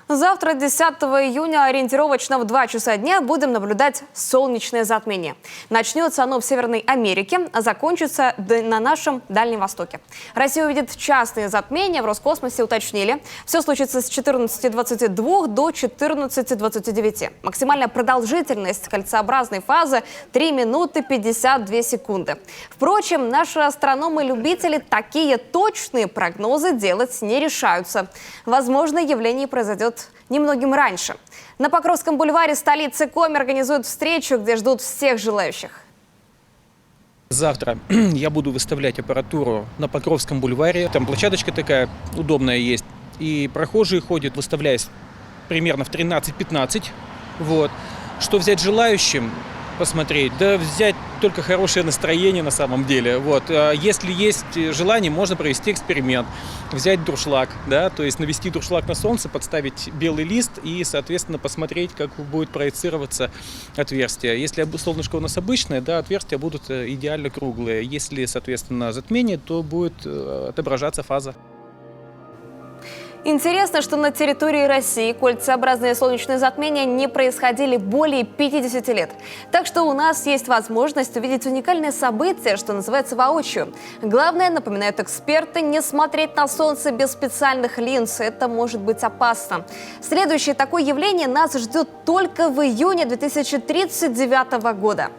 Завтра, 10 июня, ориентировочно в 2 часа дня будем наблюдать солнечное затмение. Начнется оно в Северной Америке, а закончится на нашем Дальнем Востоке. Россия увидит частые затмения, в Роскосмосе уточнили. Все случится с 14:22 до 14:29. Максимальная продолжительность кольцеобразной фазы – 3 минуты 52 секунды. Впрочем, наши астрономы-любители такие точные прогнозы делать не решаются. Возможно, явление произойдет немногим раньше. На Покровском бульваре столицы Коми организуют встречу, где ждут всех желающих. Завтра я буду выставлять аппаратуру на Покровском бульваре. Там площадочка такая удобная есть. И прохожие ходят, выставляясь примерно в 13-15. Вот. Что взять желающим посмотреть? Да взять только хорошее настроение на самом деле. Вот. Если есть желание, можно провести эксперимент. Взять дуршлаг, да, то есть навести дуршлаг на солнце, подставить белый лист и, соответственно, посмотреть, как будет проецироваться отверстие. Если солнышко у нас обычное, да, отверстия будут идеально круглые. Если, соответственно, затмение, то будет отображаться фаза. Интересно, что на территории России кольцеобразные солнечные затмения не происходили более 50 лет. Так что у нас есть возможность увидеть уникальное событие, что называется, воочию. Главное, напоминают эксперты, не смотреть на солнце без специальных линз. Это может быть опасно. Следующее такое явление нас ждет только в июне 2039 года.